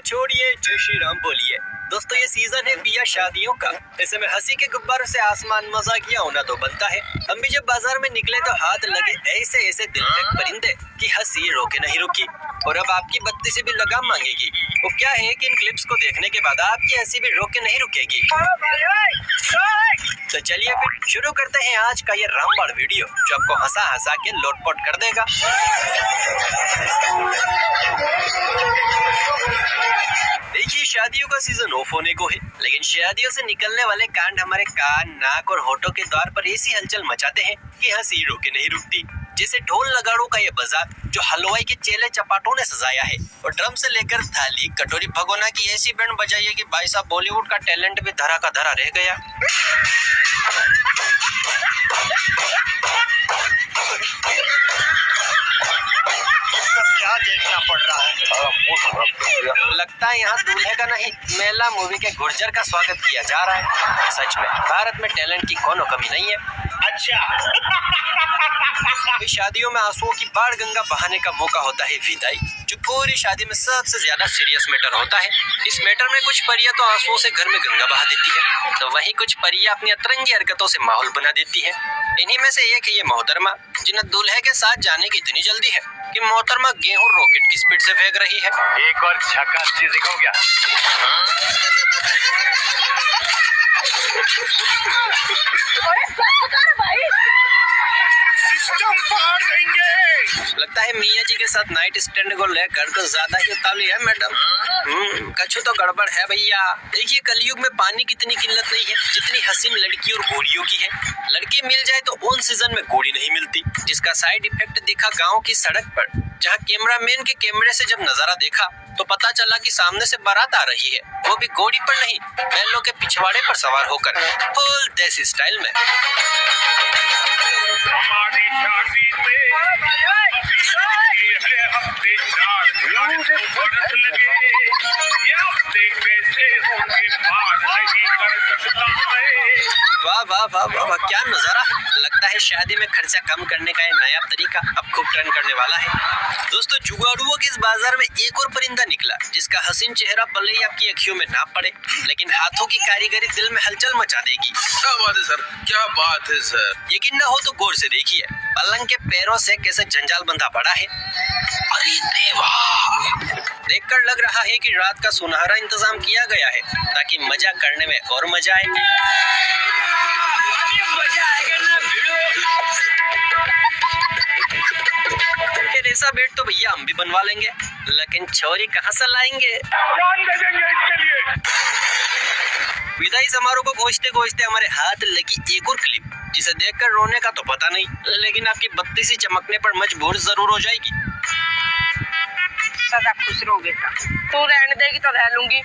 छोड़िए, जय श्री राम बोलिए। दोस्तों, ये सीजन है बिया शादियों का। ऐसे में हंसी के गुब्बारों से आसमान मजाकिया होना तो बनता है। हम भी जब बाजार में निकले तो हाथ लगे ऐसे ऐसे दिलफेक परिंदे कि हंसी रोके नहीं रुकी और अब आपकी बत्ती से भी लगाम मांगेगी। वो क्या है कि इन क्लिप्स को देखने के बाद आपकी हंसी भी रोके नहीं रुकेगी। तो चलिए फिर शुरू करते हैं आज का ये रामबाण वीडियो, जो आपको हंसा हंसा के लोटपोट कर देगा। देखिए, शादियों का सीजन ऑफ होने को है, लेकिन शादियों से निकलने वाले कांड हमारे कान, नाक और होठों के द्वार पर ऐसी हलचल मचाते हैं कि हंसी रोके नहीं रुकती। जैसे ढोल नगाड़ों का ये बाजार जो हलवाई के चेले चपाटों ने सजाया है, और ड्रम से लेकर थाली, कटोरी, भगोना की ऐसी बैंड बजाई है कि भाई साहब बॉलीवुड का टैलेंट भी धरा का धरा रह गया। क्या देखना पड़ रहा है? लगता है यहाँ दूल्हे का नहीं, मेला मूवी के गुर्जर का स्वागत किया जा रहा है। सच में भारत में टैलेंट की कोनो कमी नहीं है। अच्छा। शादियों में आंसुओं की बाढ़ गंगा बहाने का मौका होता है विदाई, जो पूरी शादी में सबसे ज्यादा सीरियस मैटर होता है। इस मैटर में कुछ परियां तो आंसुओं से घर में गंगा बहा देती है, तो वहीं कुछ परियां अपनी अतरंगी हरकतों से माहौल बना देती है। इन्हीं में से एक है ये मोहतरमा, जिन्हें दूल्हे के साथ जाने की इतनी जल्दी है कि मोहतरमा गेहूं रॉकेट की स्पीड से फेंक रही है। एक और झकास चीज दिखाओ क्या? सिस्टम फाड़ देंगे। लगता है मियाँ जी के साथ नाइट स्टैंड को लेकर कुछ ज्यादा ही उतावली है मैडम। कछु तो गड़बड़ है भैया। देखिए, कलयुग में पानी की इतनी किल्लत नहीं है जितनी हसीन लड़की और घोड़ियों की है। लड़की मिल जाए तो ऑन सीजन में घोड़ी नहीं मिलती, जिसका साइड इफेक्ट दिखा गाँव की सड़क पर, जहाँ कैमरामैन के कैमरे से जब नजारा देखा तो पता चला कि सामने से बारात आ रही है, वो भी घोड़ी पर नहीं, बैलों के पिछवाड़े पर सवार होकर, फुल देसी स्टाइल में। हमारी शादी में है हफ्ते 4 बरस लगे, ये हफ्ते कैसे होंगे पार नहीं कर सकता मैं। वाह वाह वाह वाह वाह, क्या नजारा है। लगता है शादी में खर्चा कम करने का ये नया तरीका अब खूब ट्रेंड करने वाला है। दोस्तों, जुगाड़ुओं के इस बाजार में एक और परिंदा निकला, जिसका हसीन चेहरा भले ही आपकी अखियों में ना पड़े, लेकिन हाथों की कारीगरी दिल में हलचल मचा देगी। क्या बात है सर, क्या बात है सर। यकीन न हो तो गौर से देखिए, पलंग के पैरों से कैसे जंजाल बंधा पड़ा है। अरे देवा, देखकर लग रहा है कि रात का सुनहरा इंतजाम किया गया है, ताकि मजा करने में और मजा आए। ऐसा बेड तो भैया हम भी बनवा लेंगे, लेकिन छोरी कहाँ से लाएंगे? जान दे देंगे इसके लिए। विदाई समारोह को पहुंचते पहुंचते हमारे हाथ लगी एक और क्लिप, जिसे देखकर रोने का तो पता नहीं, लेकिन आपकी बत्ती सी चमकने पर मजबूर जरूर हो जाएगी। सदा खुश रहोगे, तू रहने देगी तो रह लूंगी।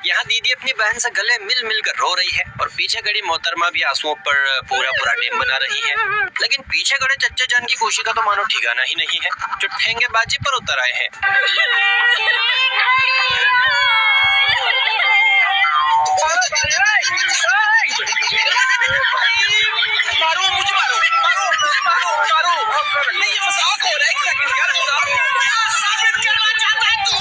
यहाँ दीदी अपनी बहन से गले मिल मिल कर रो रही है, और पीछे खड़ी मोहतरमा भी आंसुओं पर पूरा डेम बना रही है। लेकिन पीछे खड़े चच्चा जान की खुशी का तो मानो ठिकाना ही नहीं है, जो ठेंगेबाजी पर उतर आए हैं। मारो मुझे, मारो मारो मुझे, मारो मारो। नहीं, ये मजाक हो रहा है। एक सेकंड यार, क्या साबित करना चाहता है तू?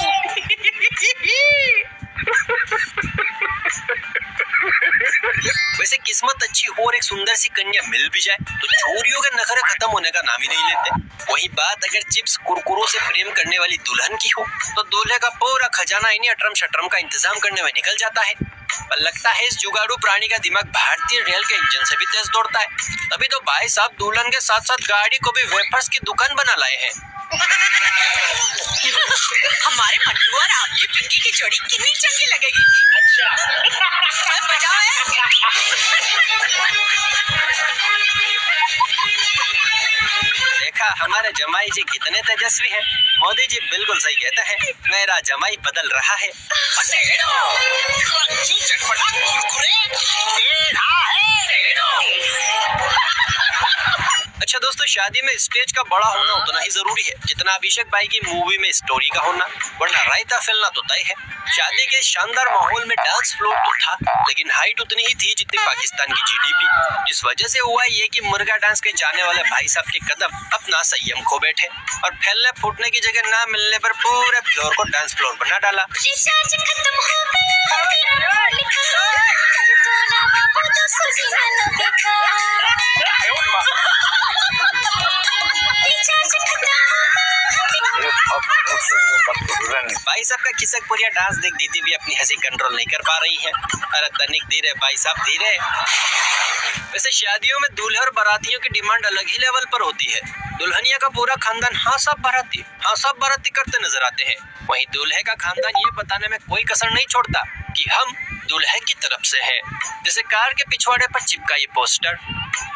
वैसे किस्मत अच्छी हो और एक सुंदर सी कन्या मिल भी जाए तो छोरियों के नखरे खत्म होने का नाम ही नहीं लेते। वही बात अगर चिप्स कुरकुरों से प्रेम करने वाली दुल्हन की हो तो दूल्हे का पूरा खजाना इन्हीं अटरम शटरम का इंतजाम करने में निकल जाता है। पर लगता है इस जुगाड़ू प्राणी का दिमाग भारतीय रेल के इंजन से भी तेज दौड़ता है। तभी तो भाई साहब दुल्हन के साथ साथ गाड़ी को भी वेफर्स की दुकान बना लाए हैं। हमारे मंटू और आपकी पिंकी की जोड़ी कितनी चंगी लगेगी। अच्छा। बजाओ यार। देखा हमारे जमाई जी कितने तेजस्वी हैं। मोदी जी बिल्कुल सही कहते हैं, मेरा जमाई बदल रहा है। अच्छा दोस्तों, शादी में स्टेज का बड़ा होना उतना ही जरूरी है जितना अभिषेक भाई की मूवी में स्टोरी का होना, वरना रायता फैलना तो तय है। शादी के शानदार माहौल में डांस फ्लोर तो था, लेकिन हाइट उतनी ही थी जितनी पाकिस्तान की जीडीपी, जिस वजह से हुआ ये कि मुर्गा डांस के जाने वाले भाई साहब के कदम अपना संयम खो बैठे और फैलने फूटने की जगह ना मिलने पर पूरे फ्लोर को डांस फ्लोर बना डाला। रिचार्ज खत्म हो गया, तेरा लिखा कर दो ना बाबू, तो सुनी मैंने देखा। रिचार्ज खत्म भाई साहब का खिसक पुरिया डांस देख दीदी भी अपनी हंसी कंट्रोल नहीं कर पा रही हैं। अरे तनिक धीरे भाई साहब, धीरे। वैसे शादियों में दूल्हे और बारातियों की डिमांड अलग ही लेवल पर होती है। दुल्हनिया का पूरा खानदान हाँ सब बाराती करते नजर आते हैं, वहीं दूल्हे का खानदान ये बताने में कोई कसर नहीं छोड़ता कि हम दूल्हे की तरफ से हैं। जैसे कार के पिछवाड़े पर चिपका ये पोस्टर,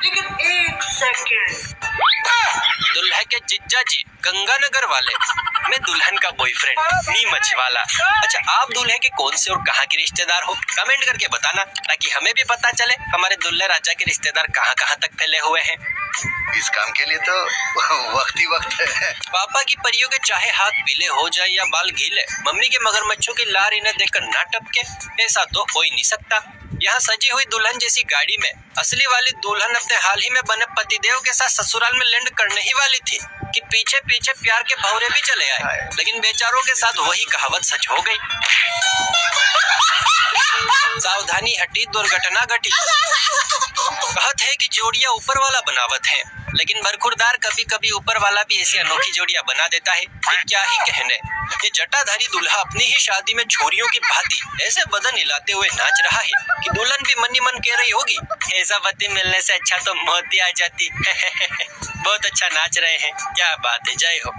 लेकिन एक सेकंड, दुल्हे के जिज्जा जी गंगानगर वाले, मैं दुल्हन का बॉयफ्रेंड नीमच वाला। अच्छा, आप दूल्हे के कौन से और कहाँ के रिश्तेदार हो? कमेंट करके बताना, ताकि हमें भी पता चले हमारे दुल्हे राजा के रिश्तेदार कहाँ तक फैले हुए हैं। इस काम के लिए तो वक्त ही वक्त है। पापा की परियों के चाहे हाथ पीले हो जाए या बाल गीले, मम्मी के मगरमच्छों की लार इन्हें देखकर ना टपके, ऐसा तो हो ही नहीं सकता। यहाँ सजी हुई दुल्हन जैसी गाड़ी में असली वाली दुल्हन अपने हाल ही में बने पतिदेव के साथ ससुराल में लैंड करने ही वाली थी कि पीछे पीछे प्यार के भौरे भी चले आए, लेकिन बेचारों के साथ वही कहावत सच हो गई। सावधानी हटी दुर्घटना घटी। कहत है कि जोड़ियां ऊपर वाला बनावत है, लेकिन बरखुरदार कभी कभी ऊपर वाला भी ऐसी अनोखी जोड़ियां बना देता है कि क्या ही कहने। ये जटाधारी दूल्हा अपनी ही शादी में छोरियों की भांति ऐसे बदन हिलाते हुए नाच रहा है कि दुल्हन भी मन ही मन कह रही होगी, ऐसा पति मिलने से अच्छा तो मौत ही आ जाती। बहुत अच्छा नाच रहे हैं, क्या बात है, जय हो।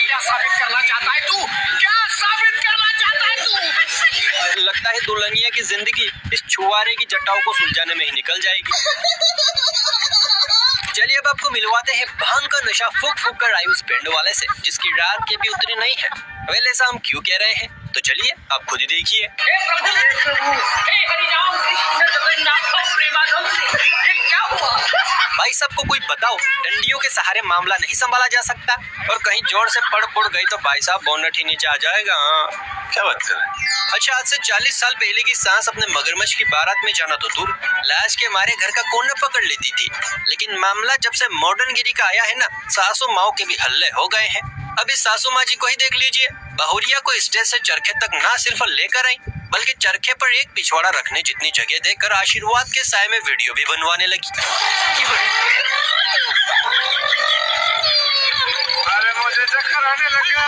क्या साबित करना चाहता है तू? क्या साबित करना चाहता है तू? लगता है दुल्हनिया की जिंदगी इस छुआरे की जटाओं को सुलझाने में ही निकल जाएगी। चलिए अब आपको मिलवाते हैं भांग का नशा फूक कर आयु उस बैंड वाले से, जिसकी रात के भी उतनी नहीं है। वेल ऐसा हम क्यों कह रहे हैं, तो चलिए आप खुद ही देखिए। हे प्रभु, हे हरिनाम कृष्ण जगन्नाथ प्रेमानंद, ये क्या हुआ? भाई सबको कोई बताओ, डंडियों के सहारे मामला नहीं संभाला जा सकता, और कहीं जोर से पड़ गई तो भाई साहब बोनट ही नीचे आ जाएगा। क्या बात कर रहे हैं? अच्छा, आज से 40 साल पहले की सांस अपने मगरमच्छ की बारात में जाना तो दूर, लाश के मारे घर का कोना पकड़ लेती थी, लेकिन मामला जब से मॉडर्न गिरी का आया है ना, सासू माओ के भी हल्ले हो गए हैं। अभी सासू माँ जी को ही देख लीजिए, बहुरिया को स्टेज से चरखे तक ना सिर्फ लेकर आई, बल्कि चरखे पर एक पिछवाड़ा रखने जितनी जगह देकर आशीर्वाद के साए में वीडियो भी बनवाने लगी। अरे मुझे चक्कर आने लगा।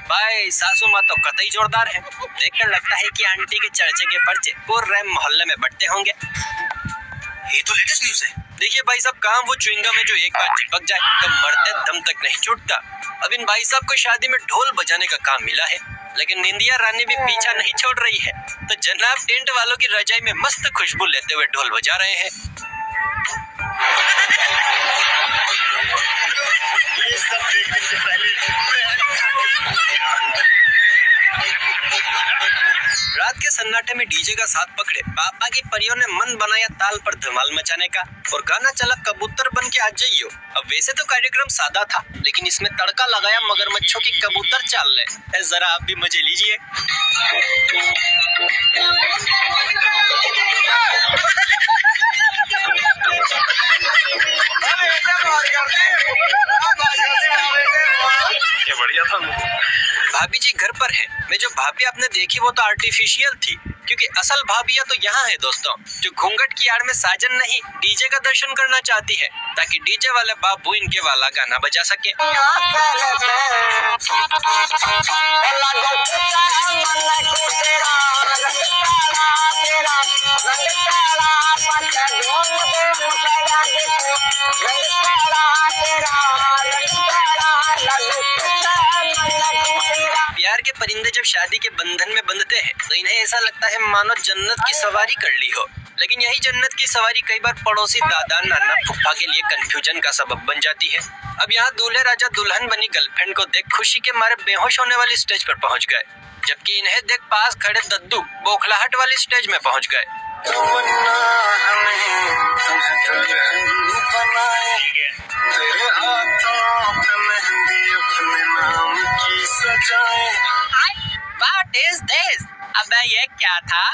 भाई सासू माँ तो कतई जोरदार है, देखकर लगता है कि आंटी के चर्चे के पर्चे पूरे मोहल्ले में बटते होंगे। ये तो लेटेस्ट न्यूज़ है। देखिए भाई साहब, काम वो च्युइंगम है जो एक बार चिपक जाए तो मरते दम तक नहीं छूटता। अब इन भाई साहब को शादी में ढोल बजाने का काम मिला है, लेकिन निंदिया रानी भी पीछा नहीं छोड़ रही है, तो जनाब टेंट वालों की रजाई में मस्त खुशबू लेते हुए ढोल बजा रहे हैं। ये सब देखने से पहले रात के सन्नाटे में डीजे का साथ पकड़े पापा की परियों ने मन बनाया ताल पर धमाल मचाने का, और गाना चला कबूतर बन के आ जाइयो। अब वैसे तो कार्यक्रम सादा था, लेकिन इसमें तड़का लगाया मगरमच्छों की कबूतर चाल ले। जरा आप भी मजे लीजिए। ये बढ़िया था। भाभी जी घर पर है, मैं जो भाभी आपने देखी वो तो आर्टिफिशियल थी, क्योंकि असल भाभियां तो यहाँ है दोस्तों, जो घूंघट की आड़ में साजन नहीं डीजे का दर्शन करना चाहती है, ताकि डीजे वाले बाबू इनके वाला गाना बजा सके। प्यार के परिंदे जब शादी के बंधन में बंधते हैं तो इन्हें ऐसा लगता है मानो जन्नत की सवारी कर ली हो, लेकिन यही जन्नत की सवारी कई बार पड़ोसी दादा नाना फुफ्फा के लिए कंफ्यूजन का सबब बन जाती है। अब यहाँ दूल्हे राजा दुल्हन बनी गर्लफ्रेंड को देख खुशी के मारे बेहोश होने वाली स्टेज पर पहुँच गए, जबकि इन्हें देख पास खड़े दद्दू बौखलाहट वाली स्टेज में पहुँच गए। What is this? अबे ये क्या था?